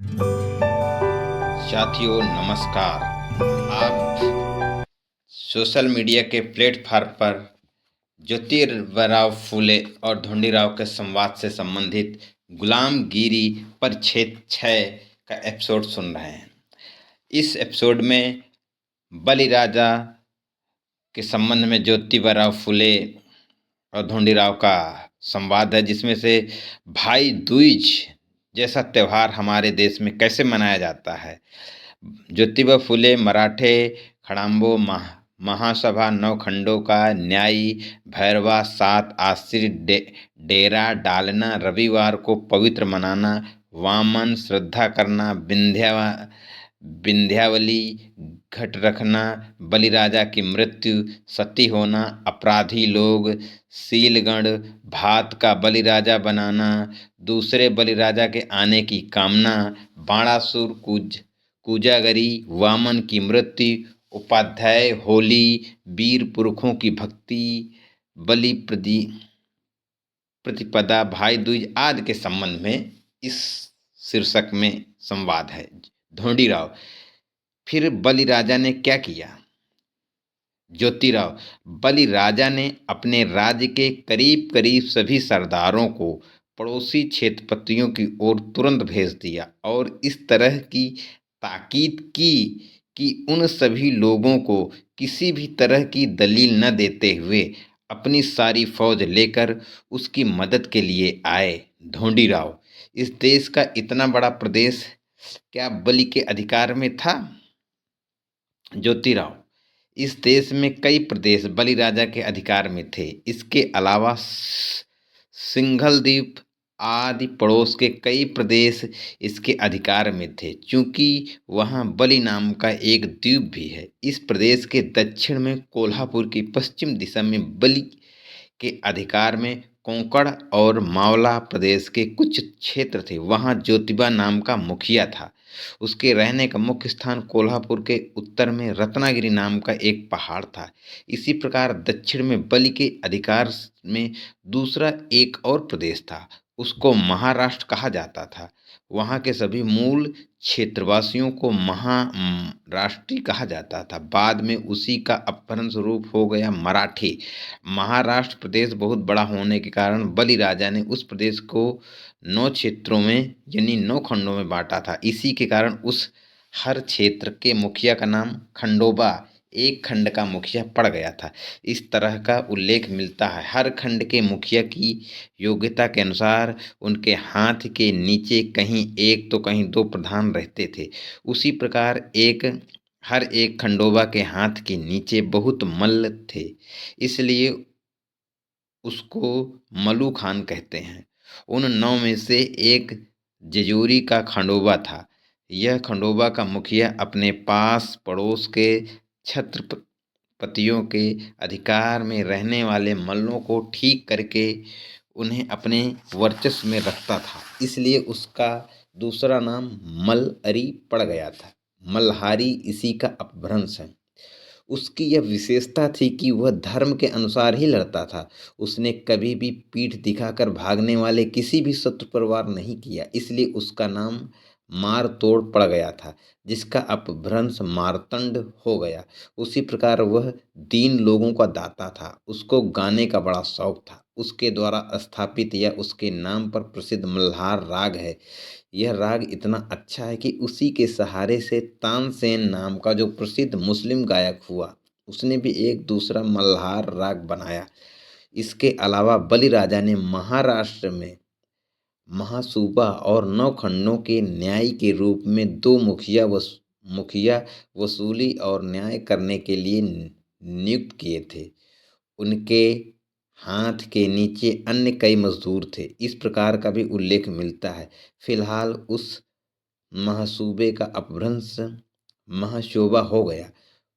साथियों नमस्कार। आप सोशल मीडिया के प्लेटफॉर्म पर ज्योतिराव फूले और ढूंढीराव के संवाद से संबंधित गुलामगिरी परिच्छेद 6 का एपिसोड सुन रहे हैं। इस एपिसोड में बलिराजा के संबंध में ज्योतिराव फूले और ढूंढीराव का संवाद है, जिसमें से भाई दूज जैसा त्यौहार हमारे देश में कैसे मनाया जाता है। ज्योतिबा फुले मराठे खड़ाम्बो महासभा नौ खंडों का न्यायी भैरवा 7 आश्रित डेरा डालना, रविवार को पवित्र मनाना, वामन श्रद्धा करना, विंध्यावली घट रखना, बलिराजा की मृत्यु, सती होना, अपराधी लोग, सीलगढ़ भात का बलिराजा बनाना, दूसरे बलिराजा के आने की कामना, बाणासुर कूजागरी, वामन की मृत्यु, उपाध्याय होली, वीर पुरुषों की भक्ति, बलि प्रतिपदा, भाई दूज आदि के संबंध में इस शीर्षक में संवाद है। ढूंढीराव। फिर बलिराजा ने क्या किया? ज्योतिराव। बलिराजा ने अपने राज्य के करीब करीब सभी सरदारों को पड़ोसी क्षेत्रपतियों की ओर तुरंत भेज दिया और इस तरह की ताकीद की कि उन सभी लोगों को किसी भी तरह की दलील न देते हुए अपनी सारी फौज लेकर उसकी मदद के लिए आए। ढूंढीराव। इस देश का इतना बड़ा प्रदेश क्या बलि के अधिकार में था? ज्योतिराव। इस देश में कई प्रदेश बलिराजा के अधिकार में थे। इसके अलावा सिंघल द्वीप आदि पड़ोस के कई प्रदेश इसके अधिकार में थे, चूंकि वहां बलि नाम का एक द्वीप भी है। इस प्रदेश के दक्षिण में कोल्हापुर की पश्चिम दिशा में बलि के अधिकार में कोंकण और मावला प्रदेश के कुछ क्षेत्र थे। वहां ज्योतिबा नाम का मुखिया था। उसके रहने का मुख्य स्थान कोल्हापुर के उत्तर में रत्नागिरी नाम का एक पहाड़ था। इसी प्रकार दक्षिण में बलि के अधिकार में दूसरा एक और प्रदेश था, उसको महाराष्ट्र कहा जाता था। वहाँ के सभी मूल क्षेत्रवासियों को महाराष्ट्री कहा जाता था। बाद में उसी का अपभ्रंश रूप हो गया मराठी। महाराष्ट्र प्रदेश बहुत बड़ा होने के कारण बलिराजा ने उस प्रदेश को 9 क्षेत्रों में यानी 9 खंडों में बांटा था। इसी के कारण उस हर क्षेत्र के मुखिया का नाम खंडोबा, एक खंड का मुखिया पड़ गया था। इस तरह का उल्लेख मिलता है। हर खंड के मुखिया की योग्यता के अनुसार उनके हाथ के नीचे कहीं एक तो कहीं दो प्रधान रहते थे। उसी प्रकार हर एक खंडोबा के हाथ के नीचे बहुत मल्ल थे, इसलिए उसको मल्लू खान कहते हैं। उन 9 में से एक जजूरी का खंडोबा था। यह खंडोबा का मुखिया अपने पास पड़ोस के छत्रपतियों के अधिकार में रहने वाले मल्लों को ठीक करके उन्हें अपने वर्चस्व में रखता था, इसलिए उसका दूसरा नाम मल्लरी पड़ गया था। मल्हारी इसी का अपभ्रंश है। उसकी यह विशेषता थी कि वह धर्म के अनुसार ही लड़ता था। उसने कभी भी पीठ दिखाकर भागने वाले किसी भी शत्रु पर वार नहीं किया, इसलिए उसका नाम मारतोड़ पड़ गया था, जिसका अपभ्रंश मार्तंड हो गया। उसी प्रकार वह दीन लोगों का दाता था। उसको गाने का बड़ा शौक था। उसके द्वारा स्थापित या उसके नाम पर प्रसिद्ध मल्हार राग है। यह राग इतना अच्छा है कि उसी के सहारे से तानसेन नाम का जो प्रसिद्ध मुस्लिम गायक हुआ, उसने भी एक दूसरा मल्हार राग बनाया। इसके अलावा बलिराजा ने महाराष्ट्र में महासूबा और 9 खंडों के न्यायी के रूप में 2 मुखिया वसूली और न्याय करने के लिए नियुक्त किए थे। उनके हाथ के नीचे अन्य कई मजदूर थे। इस प्रकार का भी उल्लेख मिलता है। फिलहाल उस महासूबे का अपभ्रंश महाशोभा हो गया।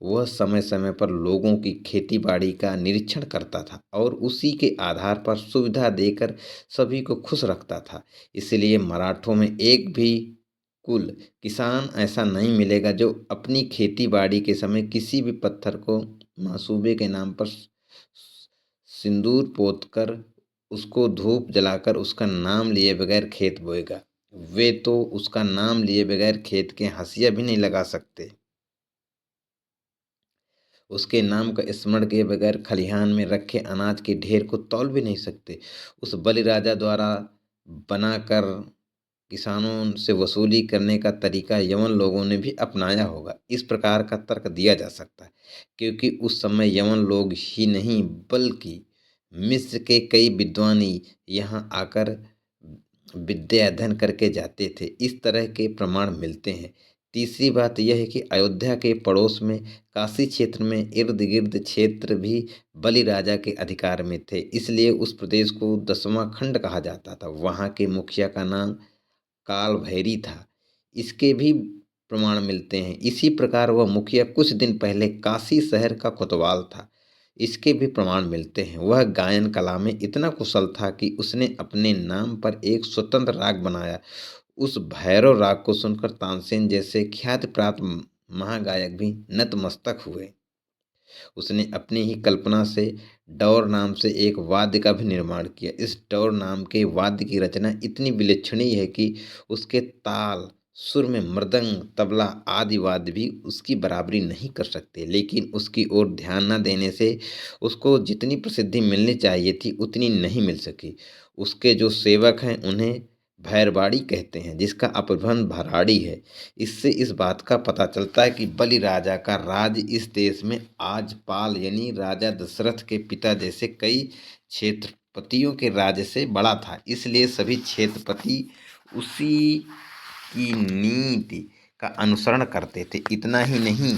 वह समय समय पर लोगों की खेती बाड़ी का निरीक्षण करता था और उसी के आधार पर सुविधा देकर सभी को खुश रखता था। इसलिए मराठों में एक भी कुल किसान ऐसा नहीं मिलेगा जो अपनी खेती बाड़ी के समय किसी भी पत्थर को महासूबे के नाम पर सिंदूर पोतकर उसको धूप जलाकर उसका नाम लिए बगैर खेत बोएगा। वे तो उसका नाम लिए बगैर खेत के हंसिया भी नहीं लगा सकते। उसके नाम का स्मरण किए बगैर खलिहान में रखे अनाज के ढेर को तौल भी नहीं सकते। उस बलिराजा द्वारा बनाकर किसानों से वसूली करने का तरीका यवन लोगों ने भी अपनाया होगा। इस प्रकार का तर्क दिया जा सकता है क्योंकि उस समय यवन लोग ही नहीं बल्कि मिस्र के कई विद्वान यहाँ आकर विद्या अध्ययन करके जाते थे। इस तरह के प्रमाण मिलते हैं। तीसरी बात यह है कि अयोध्या के पड़ोस में काशी क्षेत्र में इर्द गिर्द क्षेत्र भी बलि राजा के अधिकार में थे, इसलिए उस प्रदेश को 10वां खंड कहा जाता था। वहाँ के मुखिया का नाम काल भैरी था। इसके भी प्रमाण मिलते हैं। इसी प्रकार वह मुखिया कुछ दिन पहले काशी शहर का कोतवाल था। इसके भी प्रमाण मिलते हैं। वह गायन कला में इतना कुशल था कि उसने अपने नाम पर एक स्वतंत्र राग बनाया। उस भैरव राग को सुनकर तानसेन जैसे ख्याति प्राप्त महागायक भी नतमस्तक हुए। उसने अपनी ही कल्पना से डौर नाम से एक वाद्य का भी निर्माण किया। इस डौर नाम के वाद्य की रचना इतनी विलक्षणी है कि उसके ताल सुर में मृदंग तबला आदि वाद्य भी उसकी बराबरी नहीं कर सकते, लेकिन उसकी ओर ध्यान न देने से उसको जितनी प्रसिद्धि मिलनी चाहिए थी उतनी नहीं मिल सकी। उसके जो सेवक हैं उन्हें भैरवाड़ी कहते हैं, जिसका अपभ्रंश भराड़ी है। इससे इस बात का पता चलता है कि बलि राजा का राज इस देश में आज पाल यानी राजा दशरथ के पिता जैसे कई क्षेत्रपतियों के राज्य से बड़ा था। इसलिए सभी क्षेत्रपति उसी की नीति का अनुसरण करते थे। इतना ही नहीं,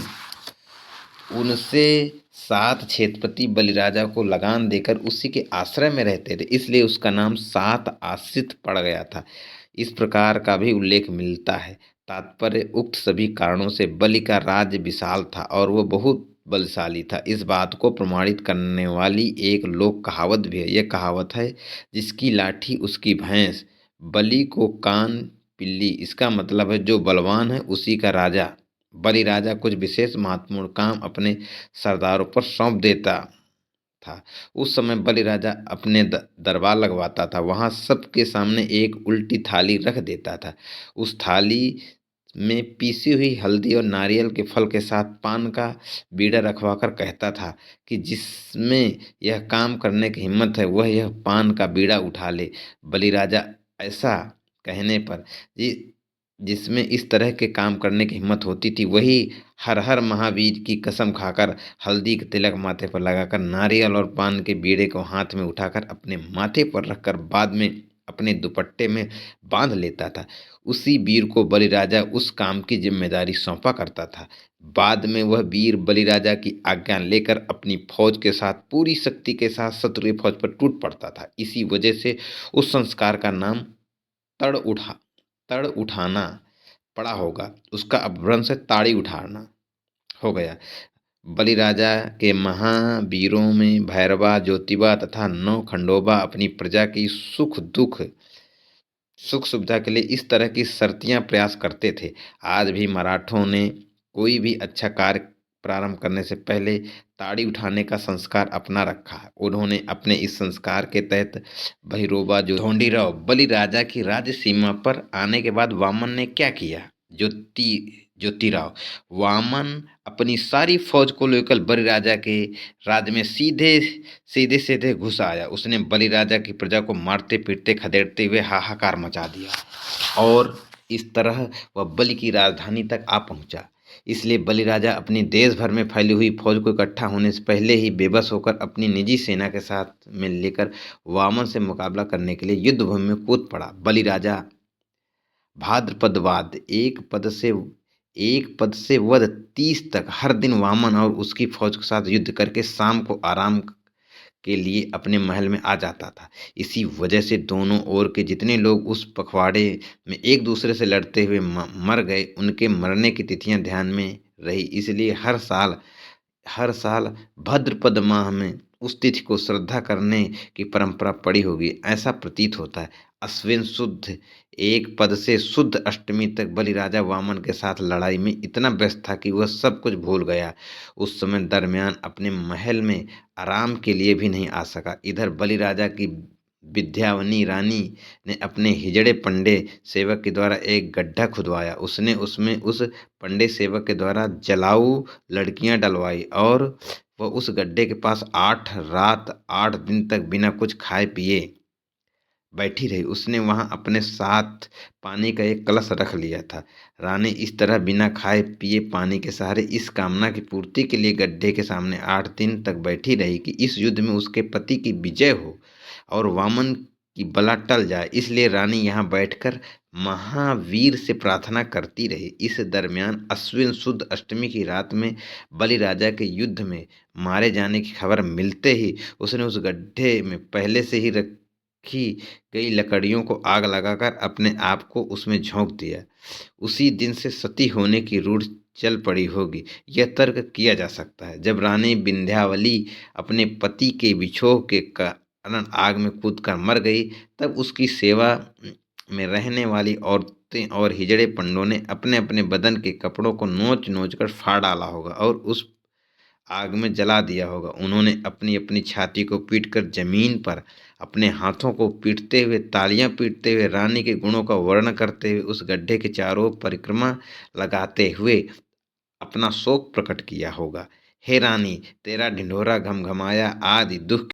उनसे 7 क्षेत्रपति बलिराजा को लगान देकर उसी के आश्रय में रहते थे, इसलिए उसका नाम 7 आश्रित पड़ गया था। इस प्रकार का भी उल्लेख मिलता है। तात्पर्य उक्त सभी कारणों से बलि का राज्य विशाल था और वह बहुत बलशाली था। इस बात को प्रमाणित करने वाली एक लोक कहावत भी है। यह कहावत है, जिसकी लाठी उसकी भैंस, बलि को कान पिल्ली। इसका मतलब है जो बलवान है उसी का राजा। बलि राजा कुछ विशेष महत्वपूर्ण काम अपने सरदारों पर सौंप देता था। उस समय बलि राजा अपने दरबार लगवाता था। वहाँ सबके सामने एक उल्टी थाली रख देता था। उस थाली में पीसी हुई हल्दी और नारियल के फल के साथ पान का बीड़ा रखवाकर कहता था कि जिसमें यह काम करने की हिम्मत है वह यह पान का बीड़ा उठा ले। बलि राजा ऐसा कहने पर जिसमें इस तरह के काम करने की हिम्मत होती थी वही हर हर महावीर की कसम खाकर हल्दी का तिलक माथे पर लगाकर नारियल और पान के बीड़े को हाथ में उठाकर अपने माथे पर रखकर बाद में अपने दुपट्टे में बांध लेता था। उसी वीर को बलिराजा उस काम की जिम्मेदारी सौंपा करता था। बाद में वह वीर बलिराजा की आज्ञा लेकर अपनी फौज के साथ पूरी शक्ति के साथ शत्रु की फौज पर टूट पड़ता था। इसी वजह से उस संस्कार का नाम तड़ उठाना पड़ा होगा। उसका अपभ्रंश है ताड़ी उठाना हो गया। बलिराजा के महावीरों में भैरवा, ज्योतिबा तथा 9 खंडोबा अपनी प्रजा की सुख सुविधा के लिए इस तरह की शर्तियाँ प्रयास करते थे। आज भी मराठों ने कोई भी अच्छा कार्य प्रारंभ करने से पहले ताड़ी उठाने का संस्कार अपना रखा है। उन्होंने अपने इस संस्कार के तहत भैरोबा जो ढोंडीराव बलि राजा की राज्य सीमा पर आने के बाद वामन ने क्या किया? ज्योतिराव वामन अपनी सारी फौज को लेकर बलि राजा के राज्य में सीधे सीधे घुस आया। उसने बलि राजा की प्रजा को मारते पीटते खदेड़ते हुए हाहाकार मचा दिया और इस तरह वह बलि की राजधानी तक आ पहुंचा। इसलिए बलि राजा अपनी देश भर में फैली हुई फौज को इकट्ठा होने से पहले ही बेबस होकर अपनी निजी सेना के साथ में लेकर वामन से मुकाबला करने के लिए युद्ध भूमि में कूद पड़ा। बलि राजा भाद्रपदवाद एक पद से वध 30 तक हर दिन वामन और उसकी फौज के साथ युद्ध करके शाम को आराम के लिए अपने महल में आ जाता था। इसी वजह से दोनों ओर के जितने लोग उस पखवाड़े में एक दूसरे से लड़ते हुए मर गए, उनके मरने की तिथियां ध्यान में रही। इसलिए हर साल भाद्रपद माह में उस तिथि को श्रद्धा करने की परंपरा पड़ी होगी, ऐसा प्रतीत होता है। अश्विन शुद्ध एक पद से शुद्ध अष्टमी तक बलि राजा वामन के साथ लड़ाई में इतना व्यस्त था कि वह सब कुछ भूल गया। उस समय दरमियान अपने महल में आराम के लिए भी नहीं आ सका। इधर बलि राजा की विद्यावनी रानी ने अपने हिजड़े पंडे सेवक के द्वारा एक गड्ढा खुदवाया। उसने उसमें उस पंडे सेवक के द्वारा जलाऊ लड़कियां डलवाई और वह उस गड्ढे के पास 8 रात 8 दिन तक बिना कुछ खाए पिए बैठी रही। उसने वहां अपने साथ पानी का एक कलश रख लिया था। रानी इस तरह बिना खाए पिए पानी के सहारे इस कामना की पूर्ति के लिए गड्ढे के सामने 8 दिन तक बैठी रही कि इस युद्ध में उसके पति की विजय हो और वामन की बला टल जाए। इसलिए रानी यहाँ बैठकर महावीर से प्रार्थना करती रही। इस दरमियान अश्विन शुद्ध अष्टमी की रात में बलि राजा के युद्ध में मारे जाने की खबर मिलते ही उसने उस गड्ढे में पहले से ही रखी गई लकड़ियों को आग लगाकर अपने आप को उसमें झोंक दिया। उसी दिन से सती होने की रूढ़ चल पड़ी होगी, यह तर्क किया जा सकता है। जब रानी विंध्यावली अपने पति के विछोह के कारण आग में कूदकर मर गई, तब उसकी सेवा में रहने वाली औरतें और हिजड़े पंडों ने अपने अपने बदन के कपड़ों को नोच नोच कर फाड़ डाला होगा और उस आग में जला दिया होगा। उन्होंने अपनी अपनी छाती को पीटकर जमीन पर अपने हाथों को पीटते हुए, तालियां पीटते हुए, रानी के गुणों का वर्णन करते हुए उस गड्ढे के चारों ओर परिक्रमा लगाते हुए अपना शोक प्रकट किया होगा। हे रानी, तेरा ढिंढोरा घमघमाया आदि दुख